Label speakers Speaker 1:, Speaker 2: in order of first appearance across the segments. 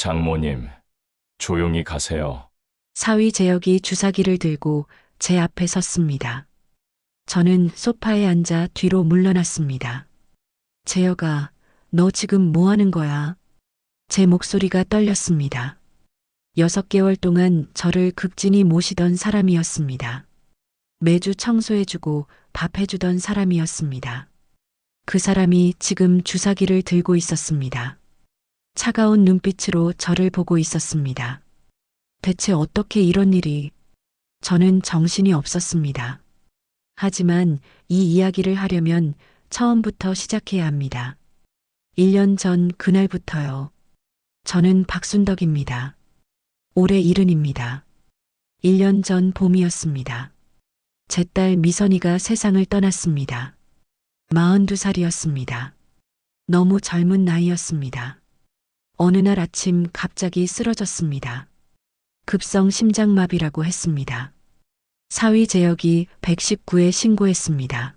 Speaker 1: 장모님, 조용히 가세요.
Speaker 2: 사위 재혁이 주사기를 들고 제 앞에 섰습니다. 저는 소파에 앉아 뒤로 물러났습니다. 재혁아, 너 지금 뭐 하는 거야? 제 목소리가 떨렸습니다. 6개월 동안 저를 극진히 모시던 사람이었습니다. 매주 청소해주고 밥 해주던 사람이었습니다. 그 사람이 지금 주사기를 들고 있었습니다. 차가운 눈빛으로 저를 보고 있었습니다. 대체 어떻게 이런 일이? 저는 정신이 없었습니다. 하지만 이 이야기를 하려면 처음부터 시작해야 합니다. 1년 전 그날부터요. 저는 박순덕입니다. 올해 70입니다. 1년 전 봄이었습니다. 제 딸 미선이가 세상을 떠났습니다. 42살이었습니다. 너무 젊은 나이였습니다. 어느 날 아침 갑자기 쓰러졌습니다. 급성 심장마비라고 했습니다. 사위 재혁이 119에 신고했습니다.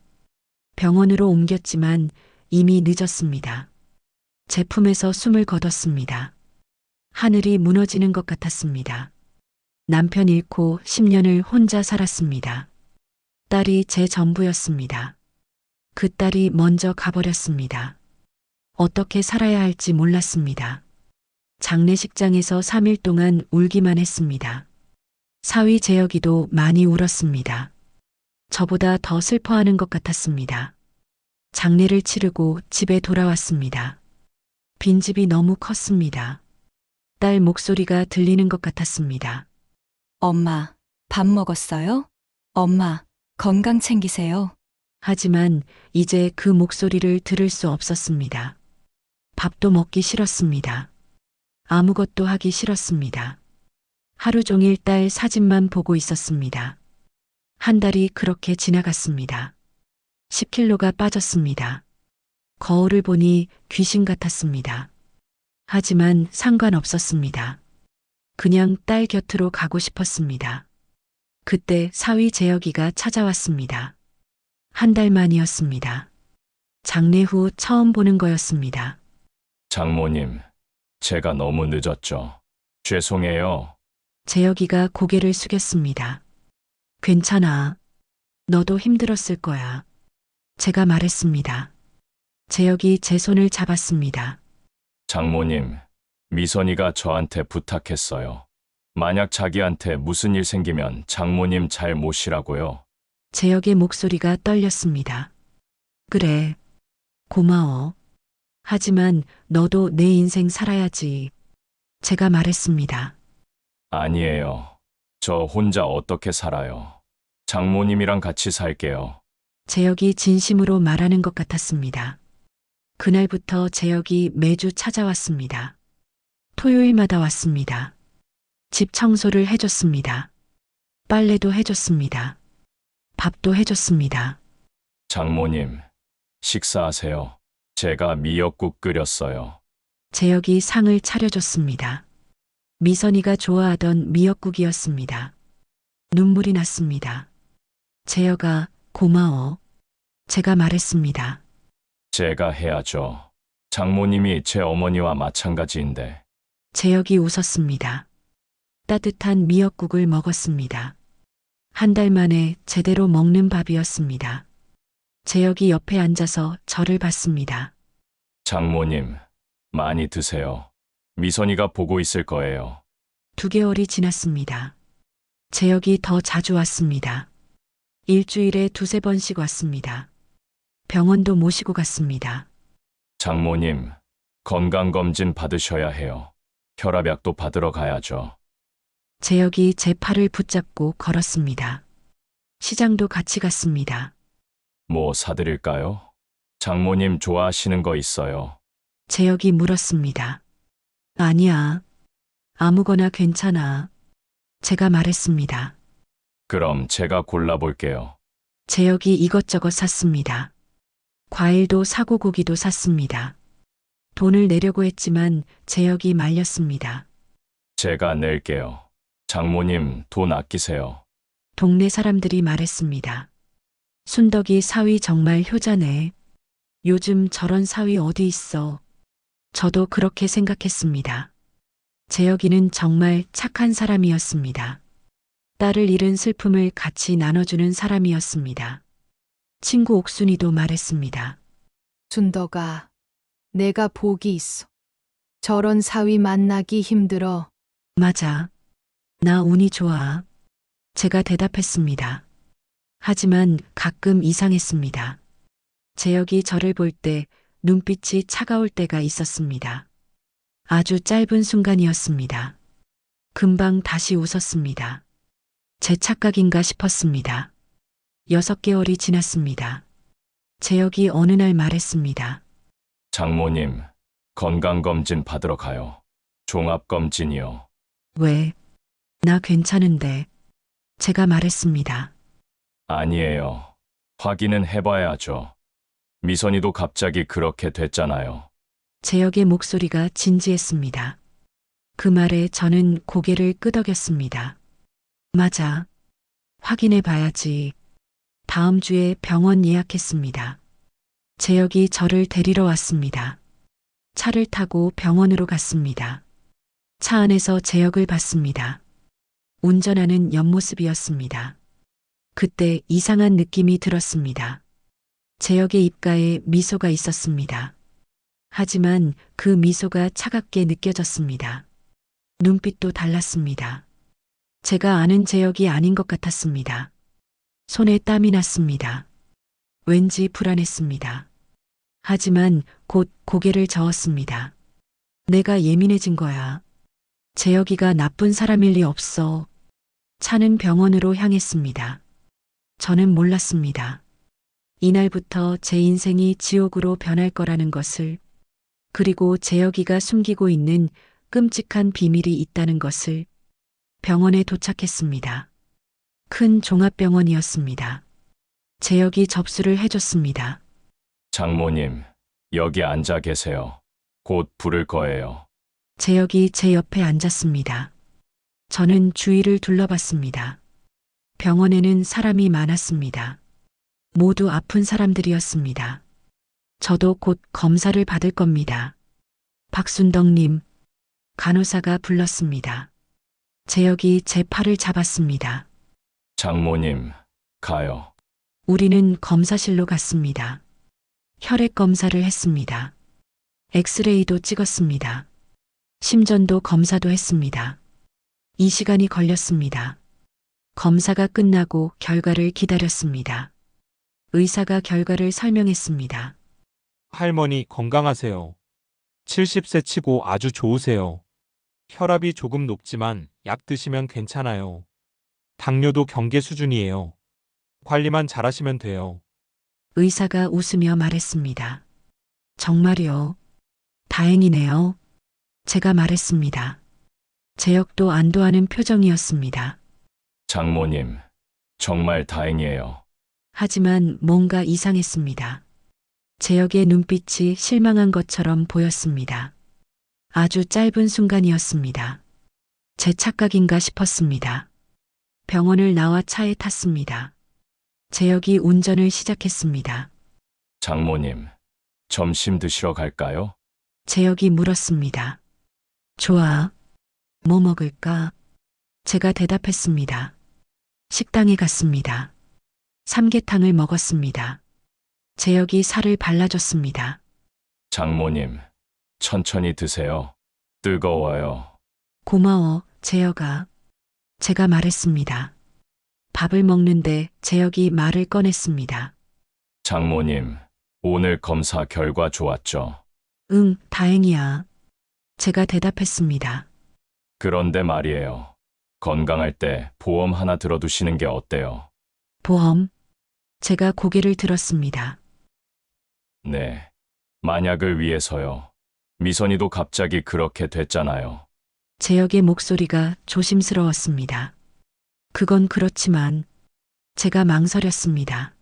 Speaker 2: 병원으로 옮겼지만 이미 늦었습니다. 제품에서 숨을 거뒀습니다. 하늘이 무너지는 것 같았습니다. 남편 잃고 10년을 혼자 살았습니다. 딸이 제 전부였습니다. 그 딸이 먼저 가버렸습니다. 어떻게 살아야 할지 몰랐습니다. 장례식장에서 3일 동안 울기만 했습니다. 사위 재혁이도 많이 울었습니다. 저보다 더 슬퍼하는 것 같았습니다. 장례를 치르고 집에 돌아왔습니다. 빈집이 너무 컸습니다. 딸 목소리가 들리는 것 같았습니다.
Speaker 3: 엄마, 밥 먹었어요? 엄마, 건강 챙기세요.
Speaker 2: 하지만 이제 그 목소리를 들을 수 없었습니다. 밥도 먹기 싫었습니다. 아무것도 하기 싫었습니다. 하루 종일 딸 사진만 보고 있었습니다. 한 달이 그렇게 지나갔습니다. 10kg가 빠졌습니다. 거울을 보니 귀신 같았습니다. 하지만 상관없었습니다. 그냥 딸 곁으로 가고 싶었습니다. 그때 사위 재혁이가 찾아왔습니다. 한 달 만이었습니다. 장례 후 처음 보는 거였습니다.
Speaker 1: 장모님, 제가 너무 늦었죠. 죄송해요.
Speaker 2: 재혁이가 고개를 숙였습니다. 괜찮아. 너도 힘들었을 거야. 제가 말했습니다. 재혁이 제 손을 잡았습니다.
Speaker 1: 장모님, 미선이가 저한테 부탁했어요. 만약 자기한테 무슨 일 생기면 장모님 잘 모시라고요.
Speaker 2: 재혁의 목소리가 떨렸습니다. 그래. 고마워. 하지만 너도 내 인생 살아야지. 제가 말했습니다.
Speaker 1: 아니에요. 저 혼자 어떻게 살아요. 장모님이랑 같이 살게요.
Speaker 2: 재혁이 진심으로 말하는 것 같았습니다. 그날부터 재혁이 매주 찾아왔습니다. 토요일마다 왔습니다. 집 청소를 해줬습니다. 빨래도 해줬습니다. 밥도 해줬습니다.
Speaker 1: 장모님, 식사하세요. 제가 미역국 끓였어요.
Speaker 2: 재혁이 상을 차려줬습니다. 미선이가 좋아하던 미역국이었습니다. 눈물이 났습니다. 재혁아, 고마워. 제가 말했습니다.
Speaker 1: 제가 해야죠. 장모님이 제 어머니와 마찬가지인데.
Speaker 2: 재혁이 웃었습니다. 따뜻한 미역국을 먹었습니다. 한 달 만에 제대로 먹는 밥이었습니다. 재혁이 옆에 앉아서 저를 봤습니다.
Speaker 1: 장모님, 많이 드세요. 미선이가 보고 있을 거예요.
Speaker 2: 2개월이 지났습니다. 재혁이 더 자주 왔습니다. 일주일에 2~3번씩 왔습니다. 병원도 모시고 갔습니다.
Speaker 1: 장모님, 건강검진 받으셔야 해요. 혈압약도 받으러 가야죠.
Speaker 2: 재혁이 제 팔을 붙잡고 걸었습니다. 시장도 같이 갔습니다.
Speaker 1: 뭐 사드릴까요? 장모님 좋아하시는 거 있어요.
Speaker 2: 재혁이 물었습니다. 아니야. 아무거나 괜찮아. 제가 말했습니다.
Speaker 1: 그럼 제가 골라볼게요.
Speaker 2: 재혁이 이것저것 샀습니다. 과일도 사고 고기도 샀습니다. 돈을 내려고 했지만 재혁이 말렸습니다.
Speaker 1: 제가 낼게요. 장모님 돈 아끼세요.
Speaker 2: 동네 사람들이 말했습니다. 순덕이 사위 정말 효자네. 요즘 저런 사위 어디 있어. 저도 그렇게 생각했습니다. 재혁이는 정말 착한 사람이었습니다. 딸을 잃은 슬픔을 같이 나눠주는 사람이었습니다. 친구 옥순이도 말했습니다.
Speaker 4: 순덕아, 내가 복이 있어. 저런 사위 만나기 힘들어.
Speaker 2: 맞아. 나 운이 좋아. 제가 대답했습니다. 하지만 가끔 이상했습니다. 재혁이 저를 볼 때 눈빛이 차가울 때가 있었습니다. 아주 짧은 순간이었습니다. 금방 다시 웃었습니다. 제 착각인가 싶었습니다. 6개월이 지났습니다. 재혁이 어느 날 말했습니다.
Speaker 1: 장모님, 건강검진 받으러 가요. 종합검진이요.
Speaker 2: 왜? 나 괜찮은데. 제가 말했습니다.
Speaker 1: 아니에요. 확인은 해봐야죠. 미선이도 갑자기 그렇게 됐잖아요.
Speaker 2: 재혁의 목소리가 진지했습니다. 그 말에 저는 고개를 끄덕였습니다. 맞아. 확인해 봐야지. 다음 주에 병원 예약했습니다. 재혁이 저를 데리러 왔습니다. 차를 타고 병원으로 갔습니다. 차 안에서 재혁을 봤습니다. 운전하는 옆모습이었습니다. 그때 이상한 느낌이 들었습니다. 재혁의 입가에 미소가 있었습니다. 하지만 그 미소가 차갑게 느껴졌습니다. 눈빛도 달랐습니다. 제가 아는 재혁이 아닌 것 같았습니다. 손에 땀이 났습니다. 왠지 불안했습니다. 하지만 곧 고개를 저었습니다. 내가 예민해진 거야. 재혁이가 나쁜 사람일 리 없어. 차는 병원으로 향했습니다. 저는 몰랐습니다. 이날부터 제 인생이 지옥으로 변할 거라는 것을, 그리고 재혁이가 숨기고 있는 끔찍한 비밀이 있다는 것을. 병원에 도착했습니다. 큰 종합병원이었습니다. 재혁이 접수를 해줬습니다.
Speaker 1: 장모님, 여기 앉아 계세요. 곧 부를 거예요.
Speaker 2: 재혁이 제 옆에 앉았습니다. 저는 주위를 둘러봤습니다. 병원에는 사람이 많았습니다. 모두 아픈 사람들이었습니다. 저도 곧 검사를 받을 겁니다. 박순덕님, 간호사가 불렀습니다. 재혁이 제 팔을 잡았습니다.
Speaker 1: 장모님, 가요.
Speaker 2: 우리는 검사실로 갔습니다. 혈액 검사를 했습니다. 엑스레이도 찍었습니다. 심전도 검사도 했습니다. 이 시간이 걸렸습니다. 검사가 끝나고 결과를 기다렸습니다. 의사가 결과를 설명했습니다.
Speaker 5: 할머니 건강하세요. 70세 치고 아주 좋으세요. 혈압이 조금 높지만 약 드시면 괜찮아요. 당뇨도 경계 수준이에요. 관리만 잘하시면 돼요.
Speaker 2: 의사가 웃으며 말했습니다. 정말요? 다행이네요. 제가 말했습니다. 재혁도 안도하는 표정이었습니다.
Speaker 1: 장모님, 정말 다행이에요.
Speaker 2: 하지만 뭔가 이상했습니다. 재혁의 눈빛이 실망한 것처럼 보였습니다. 아주 짧은 순간이었습니다. 제 착각인가 싶었습니다. 병원을 나와 차에 탔습니다. 재혁이 운전을 시작했습니다.
Speaker 1: 장모님, 점심 드시러 갈까요?
Speaker 2: 재혁이 물었습니다. 좋아. 뭐 먹을까? 제가 대답했습니다. 식당에 갔습니다. 삼계탕을 먹었습니다. 재혁이 살을 발라줬습니다.
Speaker 1: 장모님, 천천히 드세요. 뜨거워요.
Speaker 2: 고마워, 재혁아. 제가 말했습니다. 밥을 먹는데 재혁이 말을 꺼냈습니다.
Speaker 1: 장모님, 오늘 검사 결과 좋았죠?
Speaker 2: 응, 다행이야. 제가 대답했습니다.
Speaker 1: 그런데 말이에요. 건강할 때 보험 하나 들어두시는 게 어때요?
Speaker 2: 보험. 제가 고개를 들었습니다.
Speaker 1: 네. 만약을 위해서요. 미선이도 갑자기 그렇게 됐잖아요.
Speaker 2: 재혁의 목소리가 조심스러웠습니다. 그건 그렇지만 제가 망설였습니다.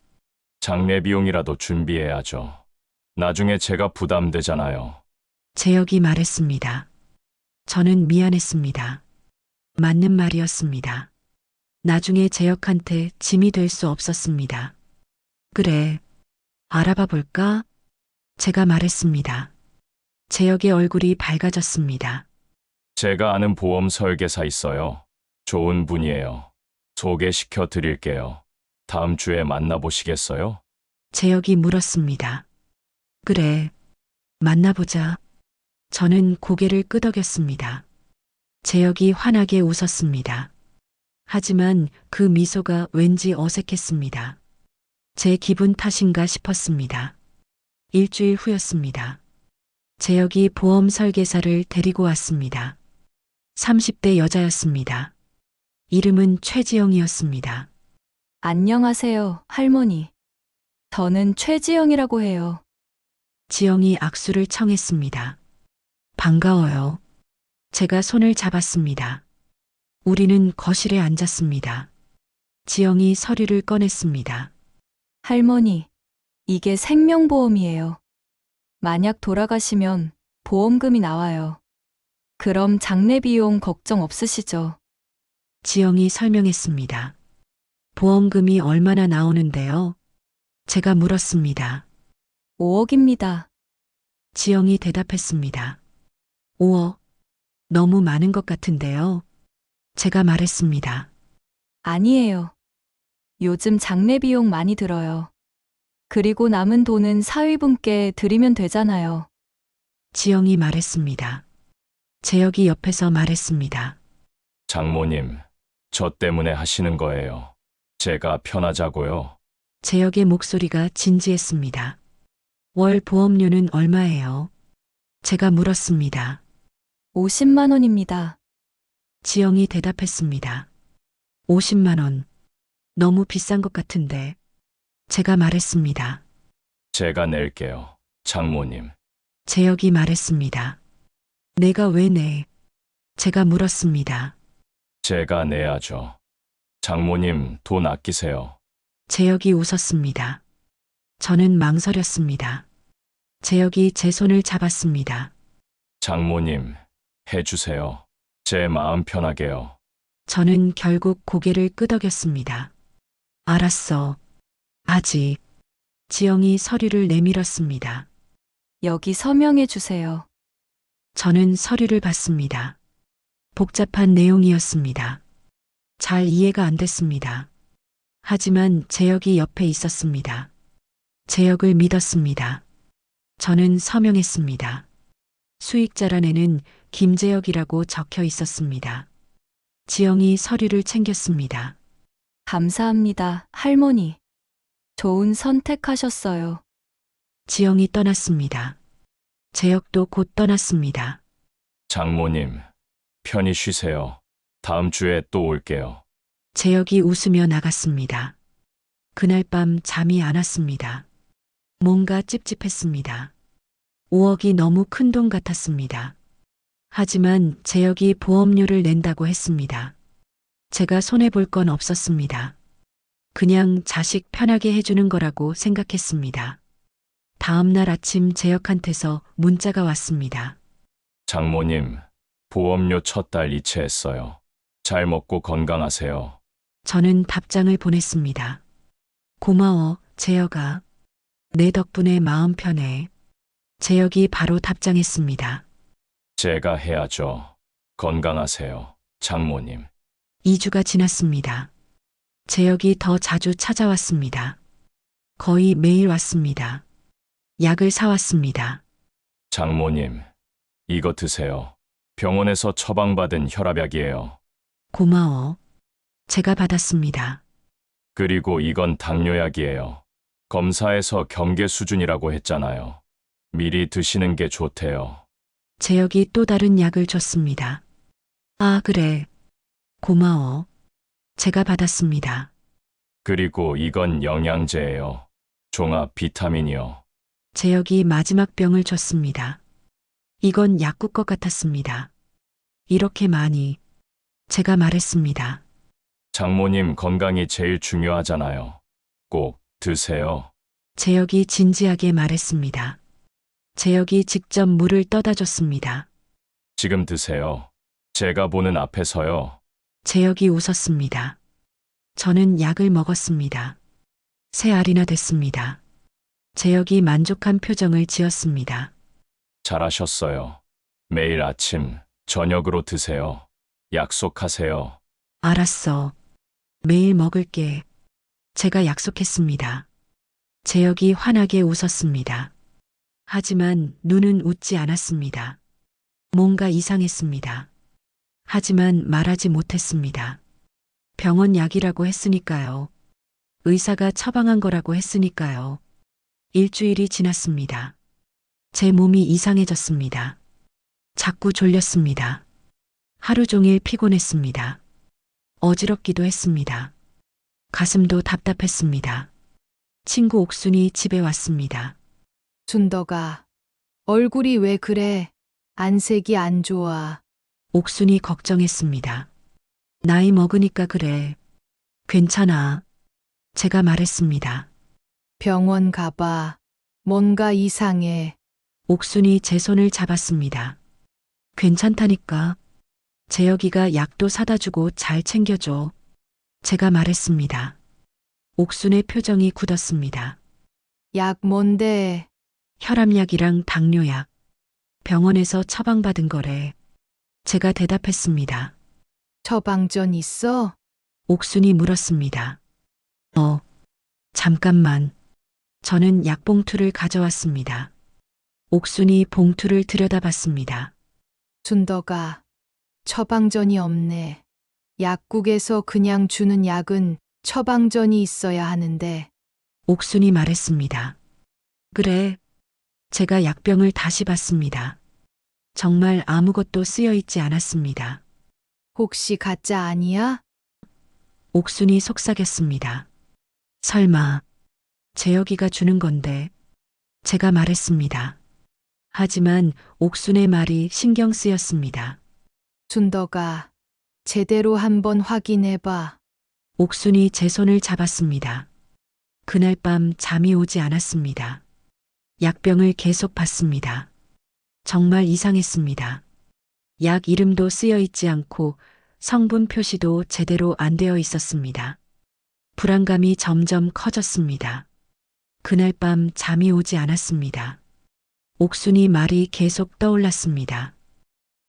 Speaker 1: 장례 비용이라도 준비해야죠. 나중에 제가 부담되잖아요.
Speaker 2: 재혁이 말했습니다. 저는 미안했습니다. 맞는 말이었습니다. 나중에 재혁한테 짐이 될 수 없었습니다. 그래, 알아봐 볼까? 제가 말했습니다. 재혁의 얼굴이 밝아졌습니다.
Speaker 1: 제가 아는 보험 설계사 있어요. 좋은 분이에요. 소개시켜 드릴게요. 다음 주에 만나보시겠어요?
Speaker 2: 재혁이 물었습니다. 그래, 만나보자. 저는 고개를 끄덕였습니다. 재혁이 환하게 웃었습니다. 하지만 그 미소가 왠지 어색했습니다. 제 기분 탓인가 싶었습니다. 일주일 후였습니다. 재혁이 보험 설계사를 데리고 왔습니다. 30대 여자였습니다. 이름은 최지영이었습니다.
Speaker 3: 안녕하세요, 할머니. 저는 최지영이라고 해요.
Speaker 2: 지영이 악수를 청했습니다. 반가워요. 제가 손을 잡았습니다. 우리는 거실에 앉았습니다. 지영이 서류를 꺼냈습니다.
Speaker 3: 할머니, 이게 생명보험이에요. 만약 돌아가시면 보험금이 나와요. 그럼 장례 비용 걱정 없으시죠?
Speaker 2: 지영이 설명했습니다. 보험금이 얼마나 나오는데요? 제가 물었습니다.
Speaker 3: 5억입니다.
Speaker 2: 지영이 대답했습니다. 5억. 너무 많은 것 같은데요. 제가 말했습니다.
Speaker 3: 아니에요. 요즘 장례 비용 많이 들어요. 그리고 남은 돈은 사위분께 드리면 되잖아요.
Speaker 2: 지영이 말했습니다. 재혁이 옆에서 말했습니다.
Speaker 1: 장모님, 저 때문에 하시는 거예요. 제가 편하자고요.
Speaker 2: 재혁의 목소리가 진지했습니다. 월 보험료는 얼마예요? 제가 물었습니다.
Speaker 3: 50만 원입니다.
Speaker 2: 지영이 대답했습니다. 50만 원. 너무 비싼 것 같은데. 제가 말했습니다.
Speaker 1: 제가 낼게요. 장모님.
Speaker 2: 재혁이 말했습니다. 내가 왜 내? 제가 물었습니다.
Speaker 1: 제가 내야죠. 장모님, 돈 아끼세요.
Speaker 2: 재혁이 웃었습니다. 저는 망설였습니다. 재혁이 제 손을 잡았습니다.
Speaker 1: 장모님, 해주세요. 제 마음 편하게요.
Speaker 2: 저는 결국 고개를 끄덕였습니다. 알았어. 아직. 지영이 서류를 내밀었습니다.
Speaker 3: 여기 서명해 주세요.
Speaker 2: 저는 서류를 봤습니다. 복잡한 내용이었습니다. 잘 이해가 안 됐습니다. 하지만 재혁이 옆에 있었습니다. 재혁을 믿었습니다. 저는 서명했습니다. 수익자란에는 김재혁이라고 적혀 있었습니다. 지영이 서류를 챙겼습니다.
Speaker 3: 감사합니다, 할머니. 좋은 선택하셨어요.
Speaker 2: 지영이 떠났습니다. 재혁도 곧 떠났습니다.
Speaker 1: 장모님, 편히 쉬세요. 다음 주에 또 올게요.
Speaker 2: 재혁이 웃으며 나갔습니다. 그날 밤 잠이 안 왔습니다. 뭔가 찝찝했습니다. 5억이 너무 큰 돈 같았습니다. 하지만 재혁이 보험료를 낸다고 했습니다. 제가 손해볼 건 없었습니다. 그냥 자식 편하게 해주는 거라고 생각했습니다. 다음 날 아침 재혁한테서 문자가 왔습니다.
Speaker 1: 장모님, 보험료 첫 달 이체했어요. 잘 먹고 건강하세요.
Speaker 2: 저는 답장을 보냈습니다. 고마워, 재혁아. 내 덕분에 마음 편해. 재혁이 바로 답장했습니다.
Speaker 1: 제가 해야죠. 건강하세요. 장모님.
Speaker 2: 2주가 지났습니다. 재혁이 더 자주 찾아왔습니다. 거의 매일 왔습니다. 약을 사왔습니다.
Speaker 1: 장모님, 이거 드세요. 병원에서 처방받은 혈압약이에요.
Speaker 2: 고마워. 제가 받았습니다.
Speaker 1: 그리고 이건 당뇨약이에요. 검사에서 경계 수준이라고 했잖아요. 미리 드시는 게 좋대요.
Speaker 2: 재혁이 또 다른 약을 줬습니다. 아, 그래. 고마워. 제가 받았습니다.
Speaker 1: 그리고 이건 영양제예요. 종합 비타민이요.
Speaker 2: 재혁이 마지막 병을 줬습니다. 이건 약국 것 같았습니다. 이렇게 많이. 제가 말했습니다.
Speaker 1: 장모님 건강이 제일 중요하잖아요. 꼭 드세요.
Speaker 2: 재혁이 진지하게 말했습니다. 재혁이 직접 물을 떠다 줬습니다.
Speaker 1: 지금 드세요. 제가 보는 앞에서요.
Speaker 2: 재혁이 웃었습니다. 저는 약을 먹었습니다. 3알이나 됐습니다. 재혁이 만족한 표정을 지었습니다.
Speaker 1: 잘하셨어요. 매일 아침 저녁으로 드세요. 약속하세요.
Speaker 2: 알았어. 매일 먹을게. 제가 약속했습니다. 재혁이 환하게 웃었습니다. 하지만 눈은 웃지 않았습니다. 뭔가 이상했습니다. 하지만 말하지 못했습니다. 병원 약이라고 했으니까요. 의사가 처방한 거라고 했으니까요. 일주일이 지났습니다. 제 몸이 이상해졌습니다. 자꾸 졸렸습니다. 하루 종일 피곤했습니다. 어지럽기도 했습니다. 가슴도 답답했습니다. 친구 옥순이 집에 왔습니다.
Speaker 4: 준덕아, 얼굴이 왜 그래? 안색이 안 좋아.
Speaker 2: 옥순이 걱정했습니다. 나이 먹으니까 그래. 괜찮아. 제가 말했습니다.
Speaker 4: 병원 가봐. 뭔가 이상해.
Speaker 2: 옥순이 제 손을 잡았습니다. 괜찮다니까. 재혁이가 약도 사다 주고 잘 챙겨줘. 제가 말했습니다. 옥순의 표정이 굳었습니다.
Speaker 4: 약 뭔데?
Speaker 2: 혈압약이랑 당뇨약. 병원에서 처방받은 거래. 제가 대답했습니다.
Speaker 4: 처방전 있어?
Speaker 2: 옥순이 물었습니다. 잠깐만. 저는 약봉투를 가져왔습니다. 옥순이 봉투를 들여다봤습니다.
Speaker 4: 준덕아, 처방전이 없네. 약국에서 그냥 주는 약은 처방전이 있어야 하는데.
Speaker 2: 옥순이 말했습니다. 그래. 제가 약병을 다시 봤습니다. 정말 아무것도 쓰여 있지 않았습니다.
Speaker 4: 혹시 가짜 아니야?
Speaker 2: 옥순이 속삭였습니다. 설마, 재혁이가 주는 건데. 제가 말했습니다. 하지만 옥순의 말이 신경 쓰였습니다.
Speaker 4: 준덕아, 제대로 한번 확인해봐.
Speaker 2: 옥순이 제 손을 잡았습니다. 그날 밤 잠이 오지 않았습니다. 약병을 계속 봤습니다. 정말 이상했습니다. 약 이름도 쓰여 있지 않고 성분 표시도 제대로 안 되어 있었습니다. 불안감이 점점 커졌습니다. 그날 밤 잠이 오지 않았습니다. 옥순이 말이 계속 떠올랐습니다.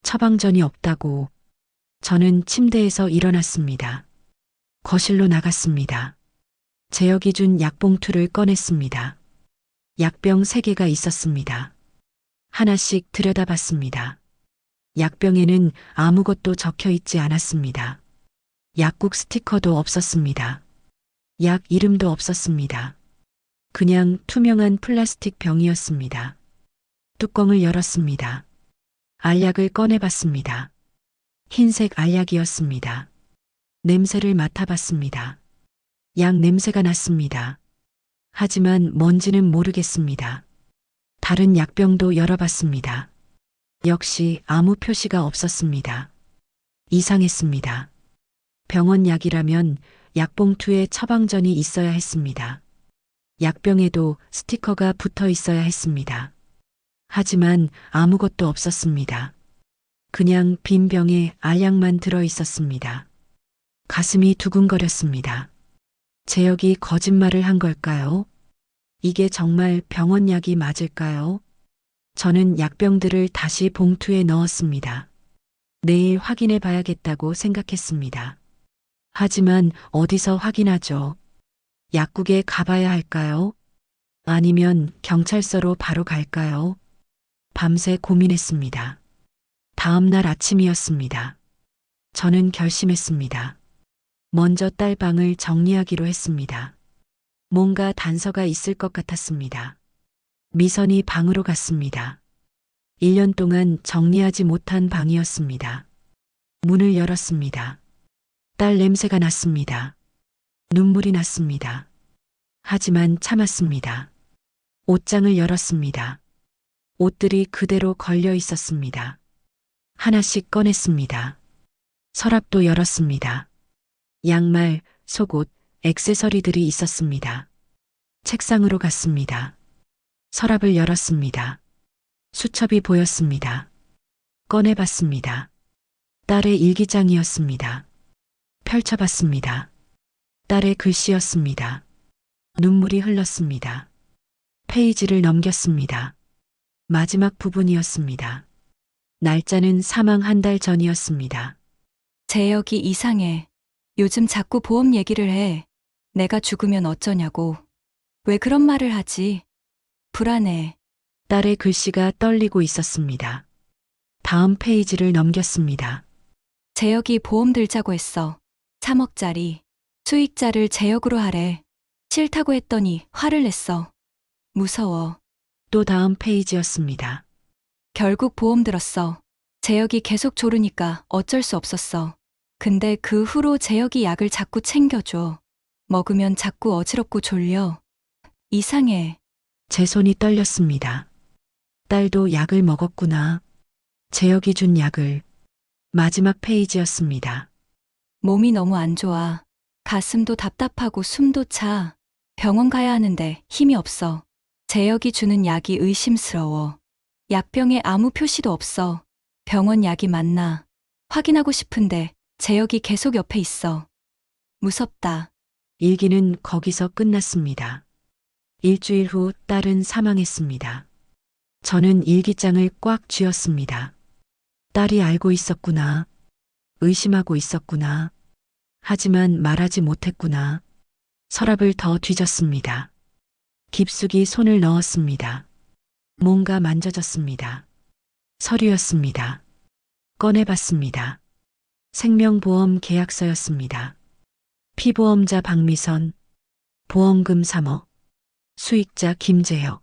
Speaker 2: 처방전이 없다고. 저는 침대에서 일어났습니다. 거실로 나갔습니다. 재혁이 준 약봉투를 꺼냈습니다. 약병 3개가 있었습니다. 하나씩 들여다봤습니다. 약병에는 아무것도 적혀 있지 않았습니다. 약국 스티커도 없었습니다. 약 이름도 없었습니다. 그냥 투명한 플라스틱 병이었습니다. 뚜껑을 열었습니다. 알약을 꺼내봤습니다. 흰색 알약이었습니다. 냄새를 맡아봤습니다. 약 냄새가 났습니다. 하지만 뭔지는 모르겠습니다. 다른 약병도 열어봤습니다. 역시 아무 표시가 없었습니다. 이상했습니다. 병원 약이라면 약봉투에 처방전이 있어야 했습니다. 약병에도 스티커가 붙어 있어야 했습니다. 하지만 아무것도 없었습니다. 그냥 빈 병에 알약만 들어 있었습니다. 가슴이 두근거렸습니다. 재혁이 거짓말을 한 걸까요? 이게 정말 병원 약이 맞을까요? 저는 약병들을 다시 봉투에 넣었습니다. 내일 확인해 봐야겠다고 생각했습니다. 하지만 어디서 확인하죠? 약국에 가봐야 할까요? 아니면 경찰서로 바로 갈까요? 밤새 고민했습니다. 다음 날 아침이었습니다. 저는 결심했습니다. 먼저 딸 방을 정리하기로 했습니다. 뭔가 단서가 있을 것 같았습니다. 미선이 방으로 갔습니다. 1년 동안 정리하지 못한 방이었습니다. 문을 열었습니다. 딸 냄새가 났습니다. 눈물이 났습니다. 하지만 참았습니다. 옷장을 열었습니다. 옷들이 그대로 걸려 있었습니다. 하나씩 꺼냈습니다. 서랍도 열었습니다. 양말, 속옷, 액세서리들이 있었습니다. 책상으로 갔습니다. 서랍을 열었습니다. 수첩이 보였습니다. 꺼내봤습니다. 딸의 일기장이었습니다. 펼쳐봤습니다. 딸의 글씨였습니다. 눈물이 흘렀습니다. 페이지를 넘겼습니다. 마지막 부분이었습니다. 날짜는 사망 한 달 전이었습니다.
Speaker 3: 재혁이 이상해. 요즘 자꾸 보험 얘기를 해. 내가 죽으면 어쩌냐고. 왜 그런 말을 하지? 불안해.
Speaker 2: 딸의 글씨가 떨리고 있었습니다. 다음 페이지를 넘겼습니다.
Speaker 3: 재혁이 보험 들자고 했어. 3억짜리. 수익자를 재혁으로 하래. 싫다고 했더니 화를 냈어. 무서워.
Speaker 2: 또 다음 페이지였습니다.
Speaker 3: 결국 보험 들었어. 재혁이 계속 조르니까 어쩔 수 없었어. 근데 그 후로 재혁이 약을 자꾸 챙겨줘. 먹으면 자꾸 어지럽고 졸려. 이상해.
Speaker 2: 제 손이 떨렸습니다. 딸도 약을 먹었구나. 재혁이 준 약을. 마지막 페이지였습니다.
Speaker 3: 몸이 너무 안 좋아. 가슴도 답답하고 숨도 차. 병원 가야 하는데 힘이 없어. 재혁이 주는 약이 의심스러워. 약병에 아무 표시도 없어. 병원 약이 맞나? 확인하고 싶은데 재혁이 계속 옆에 있어. 무섭다.
Speaker 2: 일기는 거기서 끝났습니다. 일주일 후 딸은 사망했습니다. 저는 일기장을 꽉 쥐었습니다. 딸이 알고 있었구나. 의심하고 있었구나. 하지만 말하지 못했구나. 서랍을 더 뒤졌습니다. 깊숙이 손을 넣었습니다. 뭔가 만져졌습니다. 서류였습니다. 꺼내봤습니다. 생명보험 계약서였습니다. 피보험자 박미선, 보험금 3억, 수익자 김재혁.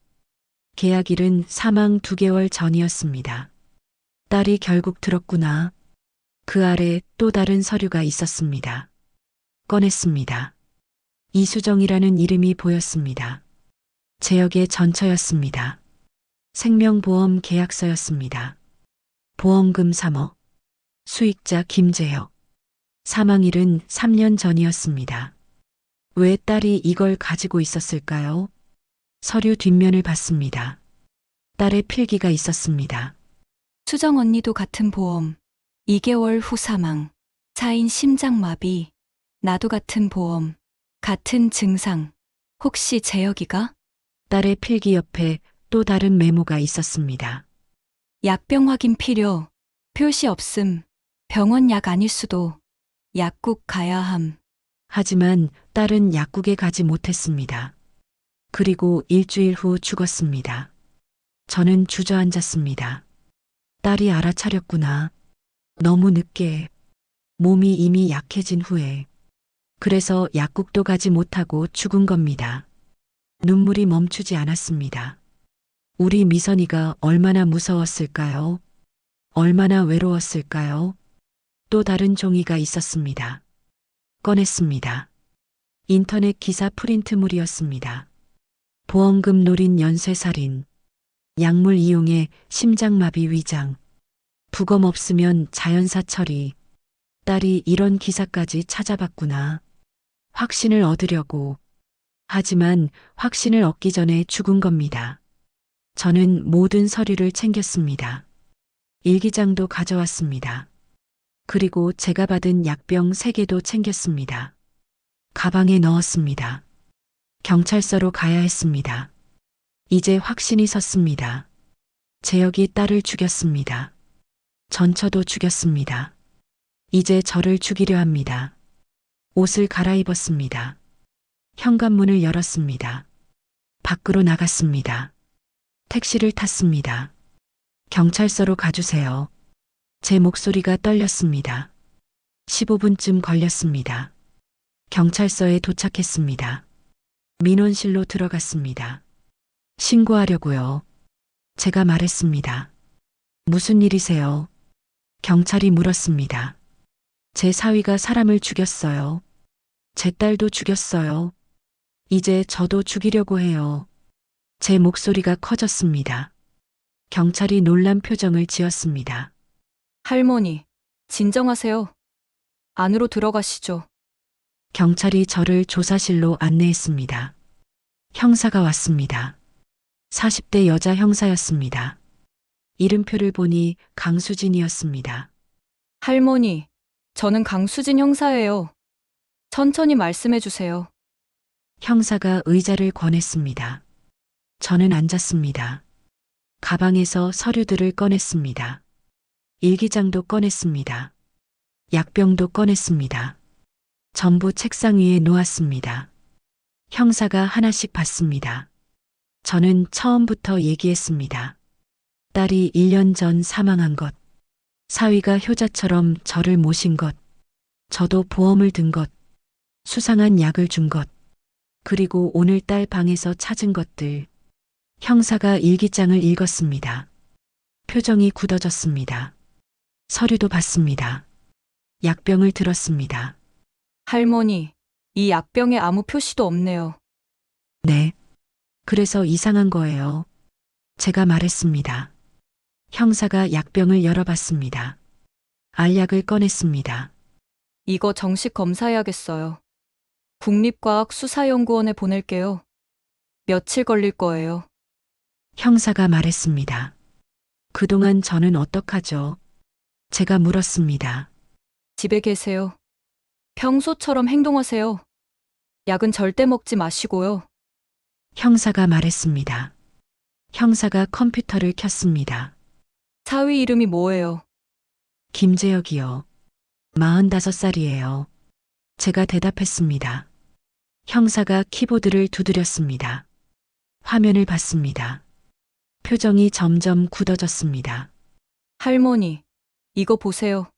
Speaker 2: 계약일은 사망 2개월 전이었습니다. 딸이 결국 들었구나. 그 아래 또 다른 서류가 있었습니다. 꺼냈습니다. 이수정이라는 이름이 보였습니다. 재혁의 전처였습니다. 생명보험 계약서였습니다. 보험금 3억, 수익자 김재혁. 사망일은 3년 전이었습니다. 왜 딸이 이걸 가지고 있었을까요? 서류 뒷면을 봤습니다. 딸의 필기가 있었습니다.
Speaker 3: 수정 언니도 같은 보험. 2개월 후 사망. 차인 심장마비. 나도 같은 보험. 같은 증상. 혹시 재혁이가?
Speaker 2: 딸의 필기 옆에 또 다른 메모가 있었습니다.
Speaker 3: 약병 확인 필요. 표시 없음. 병원 약 아닐 수도. 약국 가야 함.
Speaker 2: 하지만 딸은 약국에 가지 못했습니다. 그리고 일주일 후 죽었습니다. 저는 주저앉았습니다. 딸이 알아차렸구나. 너무 늦게. 몸이 이미 약해진 후에. 그래서 약국도 가지 못하고 죽은 겁니다. 눈물이 멈추지 않았습니다. 우리 미선이가 얼마나 무서웠을까요? 얼마나 외로웠을까요? 또 다른 종이가 있었습니다. 꺼냈습니다. 인터넷 기사 프린트물이었습니다. 보험금 노린 연쇄살인. 약물 이용해 심장마비 위장. 부검 없으면 자연사 처리. 딸이 이런 기사까지 찾아봤구나. 확신을 얻으려고. 하지만 확신을 얻기 전에 죽은 겁니다. 저는 모든 서류를 챙겼습니다. 일기장도 가져왔습니다. 그리고 제가 받은 약병 3개도 챙겼습니다. 가방에 넣었습니다. 경찰서로 가야 했습니다. 이제 확신이 섰습니다. 재혁이 딸을 죽였습니다. 전처도 죽였습니다. 이제 저를 죽이려 합니다. 옷을 갈아입었습니다. 현관문을 열었습니다. 밖으로 나갔습니다. 택시를 탔습니다. 경찰서로 가주세요. 제 목소리가 떨렸습니다. 15분쯤 걸렸습니다. 경찰서에 도착했습니다. 민원실로 들어갔습니다. 신고하려고요. 제가 말했습니다. 무슨 일이세요? 경찰이 물었습니다. 제 사위가 사람을 죽였어요. 제 딸도 죽였어요. 이제 저도 죽이려고 해요. 제 목소리가 커졌습니다. 경찰이 놀란 표정을 지었습니다.
Speaker 3: 할머니, 진정하세요. 안으로 들어가시죠.
Speaker 2: 경찰이 저를 조사실로 안내했습니다. 형사가 왔습니다. 40대 여자 형사였습니다. 이름표를 보니 강수진이었습니다.
Speaker 3: 할머니, 저는 강수진 형사예요. 천천히 말씀해 주세요.
Speaker 2: 형사가 의자를 권했습니다. 저는 앉았습니다. 가방에서 서류들을 꺼냈습니다. 일기장도 꺼냈습니다. 약병도 꺼냈습니다. 전부 책상 위에 놓았습니다. 형사가 하나씩 봤습니다. 저는 처음부터 얘기했습니다. 딸이 1년 전 사망한 것, 사위가 효자처럼 저를 모신 것, 저도 보험을 든 것, 수상한 약을 준 것, 그리고 오늘 딸 방에서 찾은 것들. 형사가 일기장을 읽었습니다. 표정이 굳어졌습니다. 서류도 봤습니다. 약병을 들었습니다.
Speaker 3: 할머니, 이 약병에 아무 표시도 없네요.
Speaker 2: 네. 그래서 이상한 거예요. 제가 말했습니다. 형사가 약병을 열어봤습니다. 알약을 꺼냈습니다.
Speaker 3: 이거 정식 검사해야겠어요. 국립과학수사연구원에 보낼게요. 며칠 걸릴 거예요.
Speaker 2: 형사가 말했습니다. 그동안 저는 어떡하죠? 제가 물었습니다.
Speaker 3: 집에 계세요. 평소처럼 행동하세요. 약은 절대 먹지 마시고요.
Speaker 2: 형사가 말했습니다. 형사가 컴퓨터를 켰습니다.
Speaker 3: 사위 이름이 뭐예요?
Speaker 2: 김재혁이요. 45살이에요. 제가 대답했습니다. 형사가 키보드를 두드렸습니다. 화면을 봤습니다. 표정이 점점 굳어졌습니다.
Speaker 3: 할머니, 이거 보세요.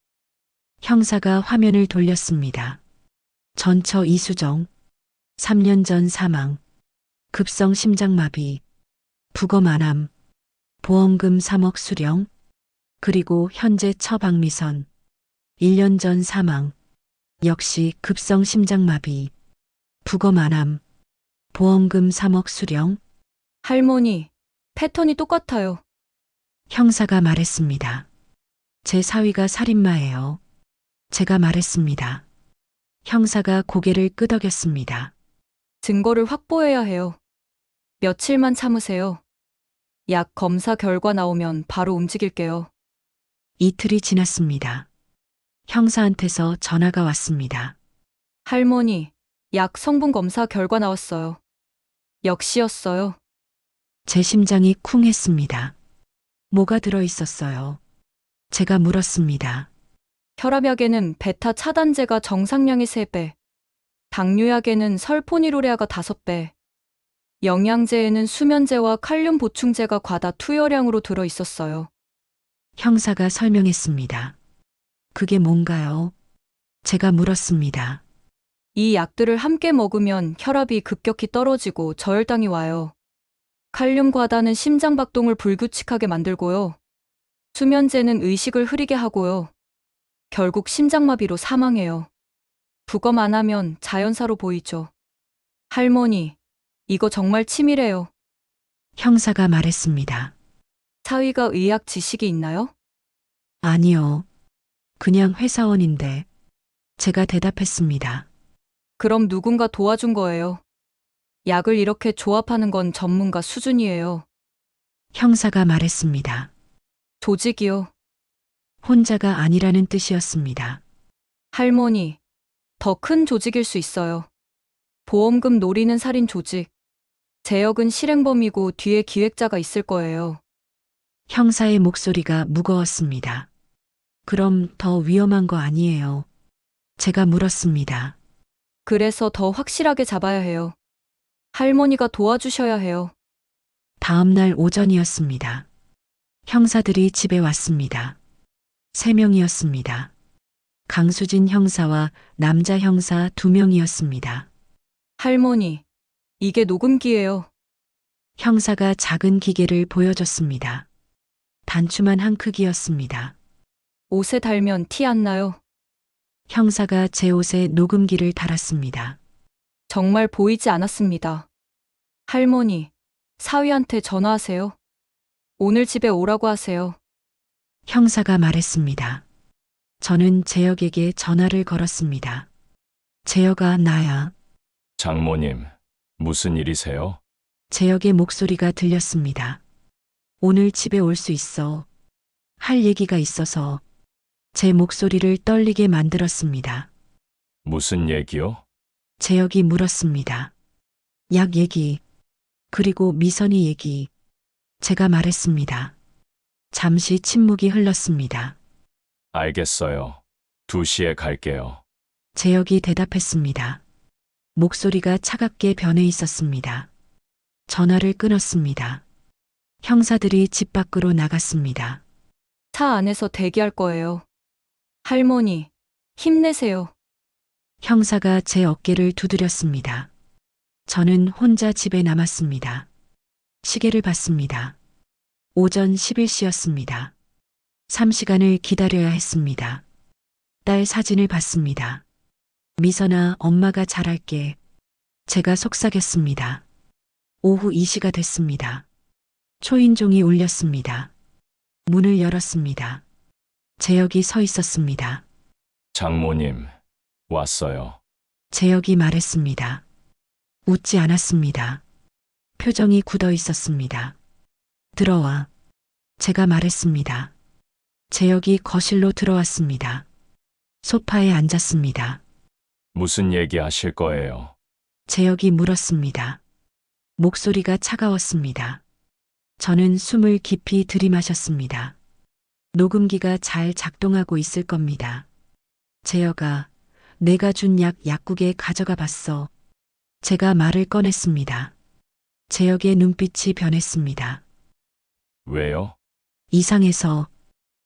Speaker 2: 형사가 화면을 돌렸습니다. 전처 이수정, 3년 전 사망, 급성 심장마비, 부검암, 보험금 3억 수령, 그리고 현재 처박미선, 1년 전 사망, 역시 급성 심장마비, 부검암, 보험금 3억 수령.
Speaker 3: 할머니, 패턴이 똑같아요.
Speaker 2: 형사가 말했습니다. 제 사위가 살인마예요. 제가 말했습니다. 형사가 고개를 끄덕였습니다.
Speaker 3: 증거를 확보해야 해요. 며칠만 참으세요. 약 검사 결과 나오면 바로 움직일게요.
Speaker 2: 이틀이 지났습니다. 형사한테서 전화가 왔습니다.
Speaker 3: 할머니, 약 성분 검사 결과 나왔어요. 역시였어요.
Speaker 2: 제 심장이 쿵 했습니다. 뭐가 들어 있었어요? 제가 물었습니다.
Speaker 3: 혈압약에는 베타 차단제가 정상량의 3배, 당뇨약에는 설포니로레아가 5배, 영양제에는 수면제와 칼륨 보충제가 과다 투여량으로 들어 있었어요.
Speaker 2: 형사가 설명했습니다. 그게 뭔가요? 제가 물었습니다.
Speaker 3: 이 약들을 함께 먹으면 혈압이 급격히 떨어지고 저혈당이 와요. 칼륨 과다는 심장 박동을 불규칙하게 만들고요. 수면제는 의식을 흐리게 하고요. 결국 심장마비로 사망해요. 부검 안 하면 자연사로 보이죠. 할머니, 이거 정말 치밀해요.
Speaker 2: 형사가 말했습니다.
Speaker 3: 사위가 의학 지식이 있나요?
Speaker 2: 아니요. 그냥 회사원인데. 제가 대답했습니다.
Speaker 3: 그럼 누군가 도와준 거예요. 약을 이렇게 조합하는 건 전문가 수준이에요.
Speaker 2: 형사가 말했습니다.
Speaker 3: 조직이요.
Speaker 2: 혼자가 아니라는 뜻이었습니다.
Speaker 3: 할머니, 더 큰 조직일 수 있어요. 보험금 노리는 살인 조직. 재혁은 실행범이고 뒤에 기획자가 있을 거예요.
Speaker 2: 형사의 목소리가 무거웠습니다. 그럼 더 위험한 거 아니에요? 제가 물었습니다.
Speaker 3: 그래서 더 확실하게 잡아야 해요. 할머니가 도와주셔야 해요.
Speaker 2: 다음 날 오전이었습니다. 형사들이 집에 왔습니다. 3명이었습니다. 강수진 형사와 남자 형사 2명이었습니다.
Speaker 3: 할머니, 이게 녹음기예요.
Speaker 2: 형사가 작은 기계를 보여줬습니다. 단추만 한 크기였습니다.
Speaker 3: 옷에 달면 티 안 나요.
Speaker 2: 형사가 제 옷에 녹음기를 달았습니다.
Speaker 3: 정말 보이지 않았습니다. 할머니, 사위한테 전화하세요. 오늘 집에 오라고 하세요.
Speaker 2: 형사가 말했습니다. 저는 재혁에게 전화를 걸었습니다. 재혁아, 나야.
Speaker 1: 장모님, 무슨 일이세요?
Speaker 2: 재혁의 목소리가 들렸습니다. 오늘 집에 올 수 있어. 할 얘기가 있어서. 제 목소리를 떨리게 만들었습니다.
Speaker 1: 무슨 얘기요?
Speaker 2: 재혁이 물었습니다. 약 얘기, 그리고 미선이 얘기. 제가 말했습니다. 잠시 침묵이 흘렀습니다.
Speaker 1: 알겠어요. 2시에 갈게요.
Speaker 2: 재혁이 대답했습니다. 목소리가 차갑게 변해 있었습니다. 전화를 끊었습니다. 형사들이 집 밖으로 나갔습니다.
Speaker 3: 차 안에서 대기할 거예요. 할머니, 힘내세요.
Speaker 2: 형사가 제 어깨를 두드렸습니다. 저는 혼자 집에 남았습니다. 시계를 봤습니다. 오전 11시였습니다. 3시간을 기다려야 했습니다. 딸 사진을 봤습니다. 미선아, 엄마가 잘할게. 제가 속삭였습니다. 오후 2시가 됐습니다. 초인종이 울렸습니다. 문을 열었습니다. 재혁이 서 있었습니다.
Speaker 1: 장모님, 왔어요.
Speaker 2: 재혁이 말했습니다. 웃지 않았습니다. 표정이 굳어 있었습니다. 들어와. 제가 말했습니다. 재혁이 거실로 들어왔습니다. 소파에 앉았습니다.
Speaker 1: 무슨 얘기 하실 거예요?
Speaker 2: 재혁이 물었습니다. 목소리가 차가웠습니다. 저는 숨을 깊이 들이마셨습니다. 녹음기가 잘 작동하고 있을 겁니다. 재혁아, 내가 준 약국에 가져가 봤어. 제가 말을 꺼냈습니다. 재혁의 눈빛이 변했습니다.
Speaker 1: 왜요?
Speaker 2: 이상해서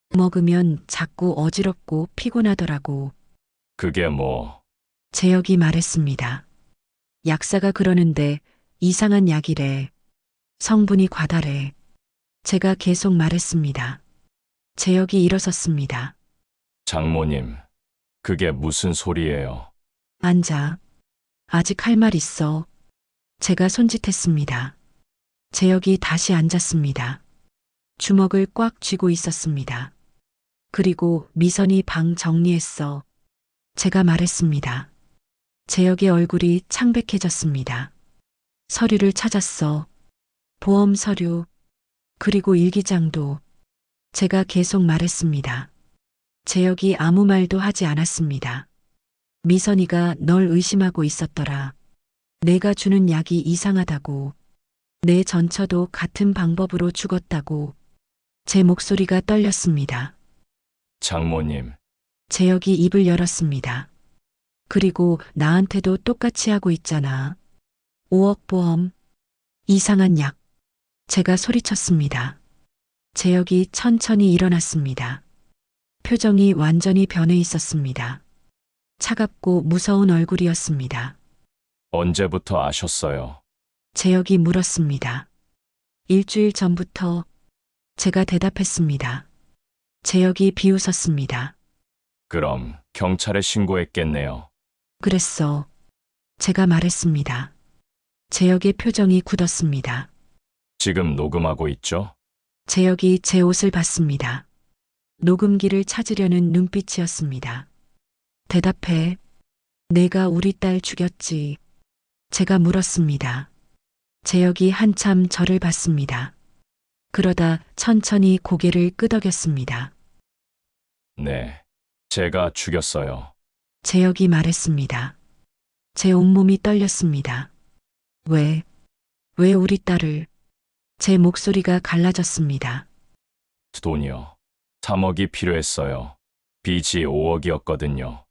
Speaker 2: 먹으면 자꾸 어지럽고 피곤하더라고.
Speaker 1: 그게 뭐,
Speaker 2: 재혁이 말했습니다. 약사가 그러는데 이상한 약이래. 성분이 과다래. 제가 계속 말했습니다. 재혁이 일어섰습니다.
Speaker 1: 장모님, 그게 무슨 소리예요?
Speaker 2: 앉아. 아직 할 말 있어. 제가 손짓했습니다. 재혁이 다시 앉았습니다. 주먹을 꽉 쥐고 있었습니다. 그리고 미선이 방 정리했어. 제가 말했습니다. 재혁의 얼굴이 창백해졌습니다. 서류를 찾았어. 보험 서류, 그리고 일기장도. 제가 계속 말했습니다. 재혁이 아무 말도 하지 않았습니다. 미선이가 널 의심하고 있었더라. 내가 주는 약이 이상하다고. 내 전처도 같은 방법으로 죽었다고. 제 목소리가 떨렸습니다.
Speaker 1: 장모님,
Speaker 2: 재혁이 입을 열었습니다. 그리고 나한테도 똑같이 하고 있잖아. 5억 보험. 이상한 약. 제가 소리쳤습니다. 재혁이 천천히 일어났습니다. 표정이 완전히 변해 있었습니다. 차갑고 무서운 얼굴이었습니다.
Speaker 1: 언제부터 아셨어요?
Speaker 2: 재혁이 물었습니다. 일주일 전부터. 제가 대답했습니다. 재혁이 비웃었습니다.
Speaker 1: 그럼 경찰에 신고했겠네요.
Speaker 2: 그랬어. 제가 말했습니다. 재혁의 표정이 굳었습니다.
Speaker 1: 지금 녹음하고 있죠?
Speaker 2: 재혁이 제 옷을 봤습니다. 녹음기를 찾으려는 눈빛이었습니다. 대답해. 내가 우리 딸 죽였지. 제가 물었습니다. 재혁이 한참 저를 봤습니다. 그러다 천천히 고개를 끄덕였습니다.
Speaker 1: 네, 제가 죽였어요.
Speaker 2: 재혁이 말했습니다. 제 온몸이 떨렸습니다. 왜 우리 딸을? 제 목소리가 갈라졌습니다.
Speaker 1: 돈이요. 3억이 필요했어요. 빚이 5억이었거든요.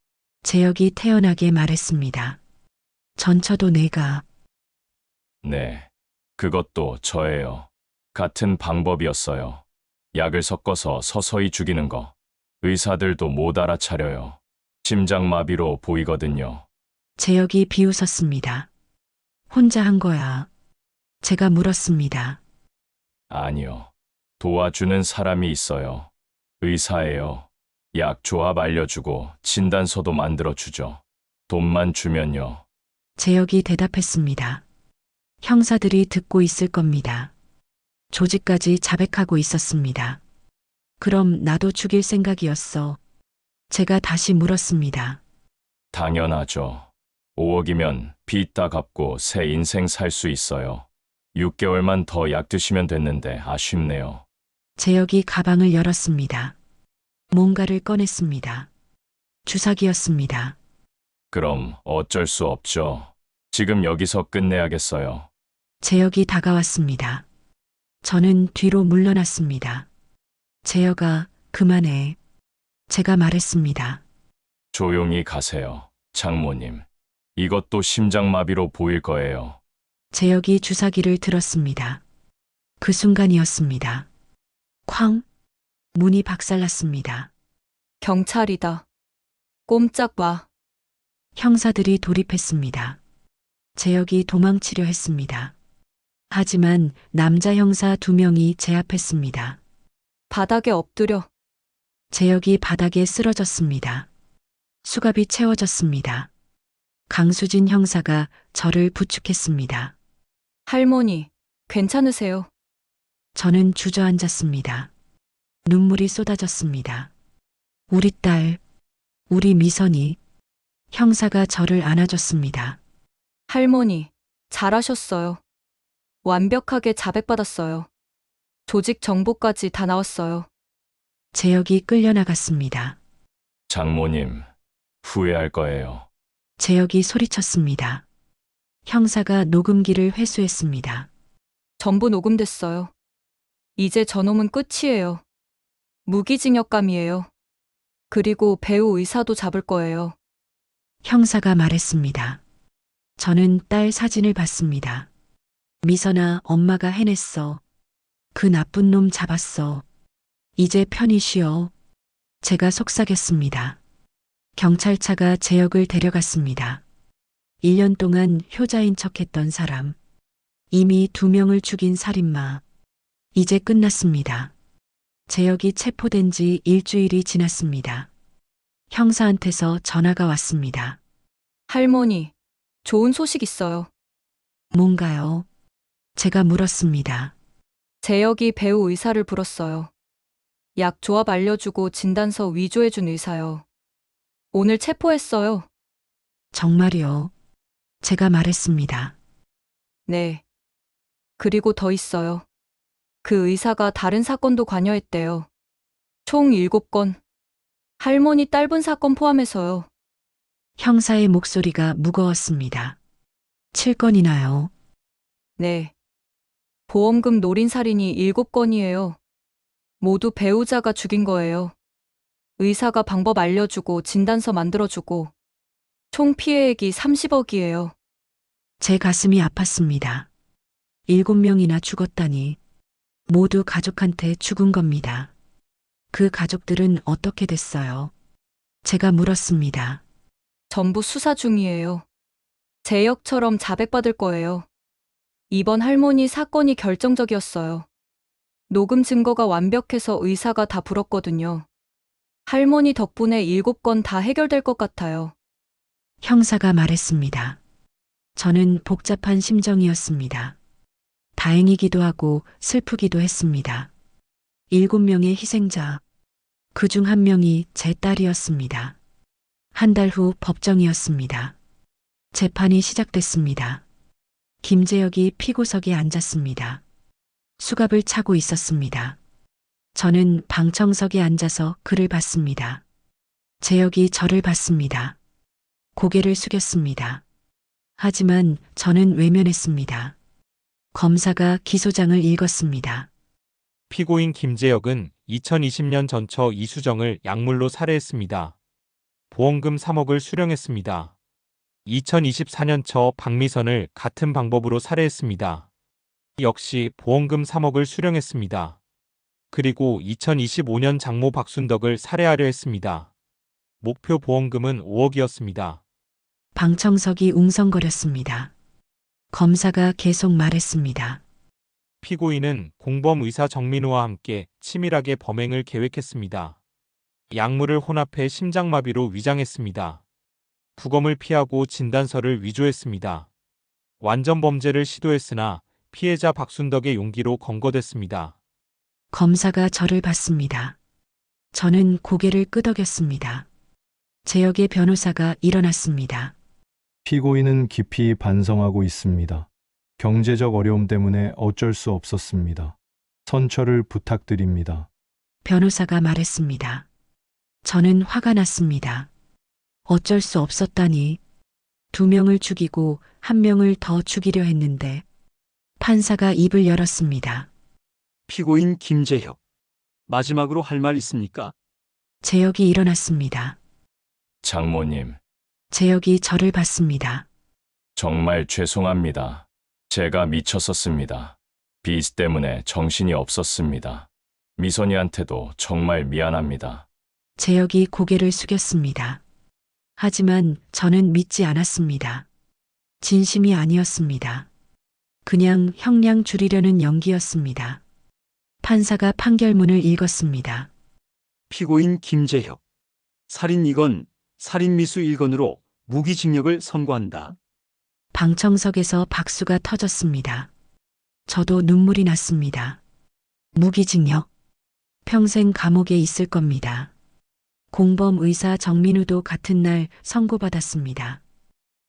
Speaker 2: 재혁이 태연하게 말했습니다. 전처도 내가.
Speaker 1: 네, 그것도 저예요. 같은 방법이었어요. 약을 섞어서 서서히 죽이는 거. 의사들도 못 알아차려요. 심장마비로 보이거든요.
Speaker 2: 재혁이 비웃었습니다. 혼자 한 거야. 제가 물었습니다.
Speaker 1: 아니요. 도와주는 사람이 있어요. 의사예요. 약 조합 알려주고 진단서도 만들어주죠. 돈만 주면요.
Speaker 2: 재혁이 대답했습니다. 형사들이 듣고 있을 겁니다. 조직까지 자백하고 있었습니다. 그럼 나도 죽일 생각이었어. 제가 다시 물었습니다.
Speaker 1: 당연하죠. 5억이면 빚 다 갚고 새 인생 살 수 있어요. 6개월만 더 약 드시면 됐는데 아쉽네요.
Speaker 2: 재혁이 가방을 열었습니다. 뭔가를 꺼냈습니다. 주사기였습니다.
Speaker 1: 그럼 어쩔 수 없죠. 지금 여기서 끝내야겠어요.
Speaker 2: 재혁이 다가왔습니다. 저는 뒤로 물러났습니다. 재혁아, 그만해. 제가 말했습니다.
Speaker 1: 조용히 가세요. 장모님. 이것도 심장마비로 보일 거예요.
Speaker 2: 재혁이 주사기를 들었습니다. 그 순간이었습니다. 쾅! 문이 박살났습니다.
Speaker 3: 경찰이다. 꼼짝 마.
Speaker 2: 형사들이 돌입했습니다. 재혁이 도망치려 했습니다. 하지만 남자 형사 2명이 제압했습니다.
Speaker 3: 바닥에 엎드려.
Speaker 2: 재혁이 바닥에 쓰러졌습니다. 수갑이 채워졌습니다. 강수진 형사가 저를 부축했습니다.
Speaker 3: 할머니, 괜찮으세요?
Speaker 2: 저는 주저앉았습니다. 눈물이 쏟아졌습니다. 우리 딸, 우리 미선이. 형사가 저를 안아줬습니다.
Speaker 3: 할머니, 잘하셨어요. 완벽하게 자백받았어요. 조직 정보까지 다 나왔어요.
Speaker 2: 재혁이 끌려나갔습니다.
Speaker 1: 장모님, 후회할 거예요.
Speaker 2: 재혁이 소리쳤습니다. 형사가 녹음기를 회수했습니다.
Speaker 3: 전부 녹음됐어요. 이제 저놈은 끝이에요. 무기징역감이에요. 그리고 배우 의사도 잡을 거예요.
Speaker 2: 형사가 말했습니다. 저는 딸 사진을 봤습니다. 미선아, 엄마가 해냈어. 그 나쁜 놈 잡았어. 이제 편히 쉬어. 제가 속삭였습니다. 경찰차가 재혁을 데려갔습니다. 1년 동안 효자인 척했던 사람. 이미 2명을 죽인 살인마. 이제 끝났습니다. 재혁이 체포된 지 일주일이 지났습니다. 형사한테서 전화가 왔습니다.
Speaker 3: 할머니, 좋은 소식 있어요.
Speaker 2: 뭔가요? 제가 물었습니다.
Speaker 3: 재혁이 배우 의사를 불었어요. 약 조합 알려주고 진단서 위조해준 의사요. 오늘 체포했어요.
Speaker 2: 정말요? 제가 말했습니다.
Speaker 3: 네. 그리고 더 있어요. 그 의사가 다른 사건도 관여했대요. 총 7건. 할머니 딸분 사건 포함해서요.
Speaker 2: 형사의 목소리가 무거웠습니다. 7건이나요?
Speaker 3: 네. 보험금 노린 살인이 7건이에요. 모두 배우자가 죽인 거예요. 의사가 방법 알려주고 진단서 만들어주고 총 피해액이 30억이에요.
Speaker 2: 제 가슴이 아팠습니다. 7명이나 죽었다니. 모두 가족한테 죽은 겁니다. 그 가족들은 어떻게 됐어요? 제가 물었습니다.
Speaker 3: 전부 수사 중이에요. 재혁처럼 자백받을 거예요. 이번 할머니 사건이 결정적이었어요. 녹음 증거가 완벽해서 의사가 다 불었거든요. 할머니 덕분에 7건 다 해결될 것 같아요.
Speaker 2: 형사가 말했습니다. 저는 복잡한 심정이었습니다. 다행이기도 하고 슬프기도 했습니다. 7명의 희생자. 그중 1명이 제 딸이었습니다. 한 달 후 법정이었습니다. 재판이 시작됐습니다. 김재혁이 피고석에 앉았습니다. 수갑을 차고 있었습니다. 저는 방청석에 앉아서 그를 봤습니다. 재혁이 저를 봤습니다. 고개를 숙였습니다. 하지만 저는 외면했습니다. 검사가 기소장을 읽었습니다.
Speaker 5: 피고인 김재혁은 2020년 전처 이수정을 약물로 살해했습니다. 보험금 3억을 수령했습니다. 2024년 초 박미선을 같은 방법으로 살해했습니다. 역시 보험금 3억을 수령했습니다. 그리고 2025년 장모 박순덕을 살해하려 했습니다. 목표 보험금은 5억이었습니다.
Speaker 2: 방청석이 웅성거렸습니다. 검사가 계속 말했습니다.
Speaker 5: 피고인은 공범 의사 정민우와 함께 치밀하게 범행을 계획했습니다. 약물을 혼합해 심장마비로 위장했습니다. 부검을 피하고 진단서를 위조했습니다. 완전 범죄를 시도했으나 피해자 박순덕의 용기로 검거됐습니다.
Speaker 2: 검사가 저를 봤습니다. 저는 고개를 끄덕였습니다. 재혁의 변호사가 일어났습니다.
Speaker 6: 피고인은 깊이 반성하고 있습니다. 경제적 어려움 때문에 어쩔 수 없었습니다. 선처를 부탁드립니다.
Speaker 2: 변호사가 말했습니다. 저는 화가 났습니다. 어쩔 수 없었다니. 2명을 죽이고 1명을 더 죽이려 했는데. 판사가 입을 열었습니다.
Speaker 7: 피고인 김재혁. 마지막으로 할 말 있습니까?
Speaker 2: 재혁이 일어났습니다.
Speaker 1: 장모님,
Speaker 2: 재혁이 저를 봤습니다.
Speaker 1: 정말 죄송합니다. 제가 미쳤었습니다. 빚 때문에 정신이 없었습니다. 미선이한테도 정말 미안합니다.
Speaker 2: 재혁이 고개를 숙였습니다. 하지만 저는 믿지 않았습니다. 진심이 아니었습니다. 그냥 형량 줄이려는 연기였습니다. 판사가 판결문을 읽었습니다.
Speaker 7: 피고인 김재혁. 살인 2건, 살인미수 1건으로 무기징역을 선고한다.
Speaker 2: 방청석에서 박수가 터졌습니다. 저도 눈물이 났습니다. 무기징역. 평생 감옥에 있을 겁니다. 공범 의사 정민우도 같은 날 선고받았습니다.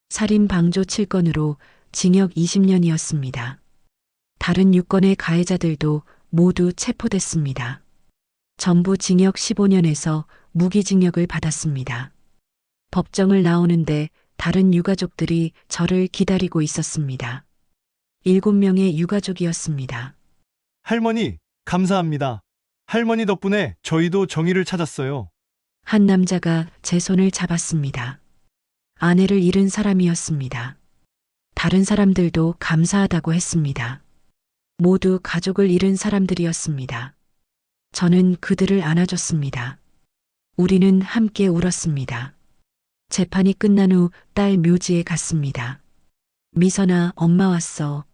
Speaker 2: 살인 방조 7건으로 징역 20년이었습니다. 다른 6건의 가해자들도 모두 체포됐습니다. 전부 징역 15년에서 무기징역을 받았습니다. 법정을 나오는데 다른 유가족들이 저를 기다리고 있었습니다. 7명의 유가족이었습니다.
Speaker 6: 할머니, 감사합니다. 할머니 덕분에 저희도 정의를 찾았어요.
Speaker 2: 한 남자가 제 손을 잡았습니다. 아내를 잃은 사람이었습니다. 다른 사람들도 감사하다고 했습니다. 모두 가족을 잃은 사람들이었습니다. 저는 그들을 안아줬습니다. 우리는 함께 울었습니다. 재판이 끝난 후 딸 묘지에 갔습니다. 미선아, 엄마 왔어.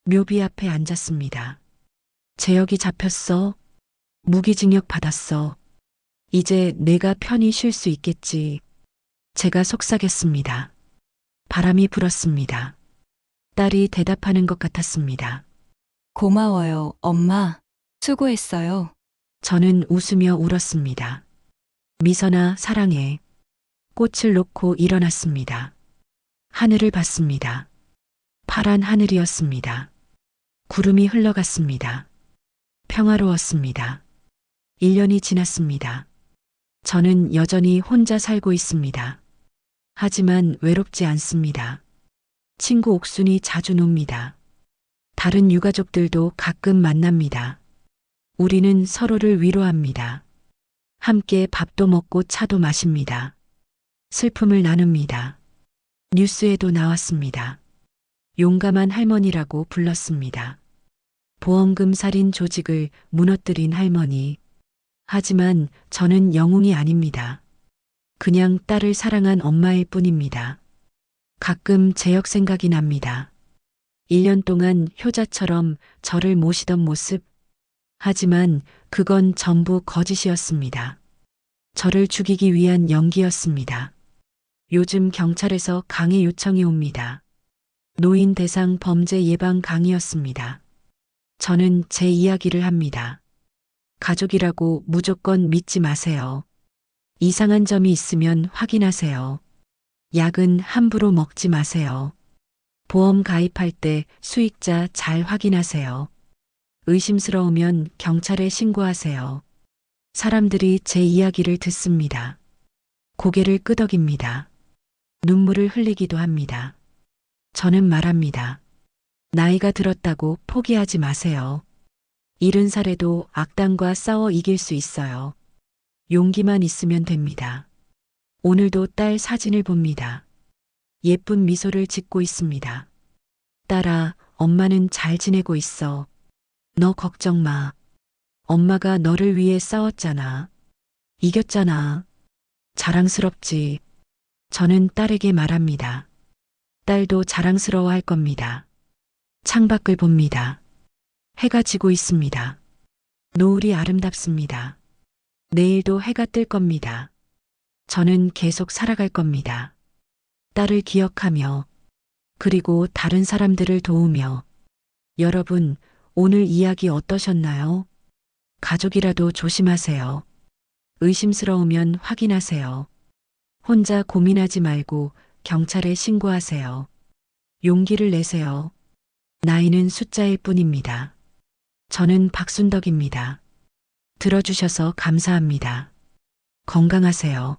Speaker 2: 묘비 앞에 앉았습니다. 재혁이 잡혔어. 무기징역 받았어. 이제 내가 편히 쉴 수 있겠지. 제가 속삭였습니다. 바람이 불었습니다. 딸이 대답하는 것 같았습니다.
Speaker 3: 고마워요, 엄마. 수고했어요.
Speaker 2: 저는 웃으며 울었습니다. 미선아, 사랑해. 꽃을 놓고 일어났습니다. 하늘을 봤습니다. 파란 하늘이었습니다. 구름이 흘러갔습니다. 평화로웠습니다. 1년이 지났습니다. 저는 여전히 혼자 살고 있습니다. 하지만 외롭지 않습니다. 친구 옥순이 자주 놉니다. 다른 유가족들도 가끔 만납니다. 우리는 서로를 위로합니다. 함께 밥도 먹고 차도 마십니다. 슬픔을 나눕니다. 뉴스에도 나왔습니다. 용감한 할머니라고 불렀습니다. 보험금 살인 조직을 무너뜨린 할머니. 하지만 저는 영웅이 아닙니다. 그냥 딸을 사랑한 엄마일 뿐입니다. 가끔 재혁 생각이 납니다. 1년 동안 효자처럼 저를 모시던 모습. 하지만 그건 전부 거짓이었습니다. 저를 죽이기 위한 연기였습니다. 요즘 경찰에서 강의 요청이 옵니다. 노인 대상 범죄 예방 강의였습니다. 저는 제 이야기를 합니다. 가족이라고 무조건 믿지 마세요. 이상한 점이 있으면 확인하세요. 약은 함부로 먹지 마세요. 보험 가입할 때 수익자 잘 확인하세요. 의심스러우면 경찰에 신고하세요. 사람들이 제 이야기를 듣습니다. 고개를 끄덕입니다. 눈물을 흘리기도 합니다. 저는 말합니다. 나이가 들었다고 포기하지 마세요. 70살에도 악당과 싸워 이길 수 있어요. 용기만 있으면 됩니다. 오늘도 딸 사진을 봅니다. 예쁜 미소를 짓고 있습니다. 딸아, 엄마는 잘 지내고 있어. 너 걱정 마. 엄마가 너를 위해 싸웠잖아. 이겼잖아. 자랑스럽지. 저는 딸에게 말합니다. 딸도 자랑스러워 할 겁니다. 창밖을 봅니다. 해가 지고 있습니다. 노을이 아름답습니다. 내일도 해가 뜰 겁니다. 저는 계속 살아갈 겁니다. 딸을 기억하며, 그리고 다른 사람들을 도우며. 여러분, 오늘 이야기 어떠셨나요? 가족이라도 조심하세요. 의심스러우면 확인하세요. 혼자 고민하지 말고 경찰에 신고하세요. 용기를 내세요. 나이는 숫자일 뿐입니다. 저는 박순덕입니다. 들어주셔서 감사합니다. 건강하세요.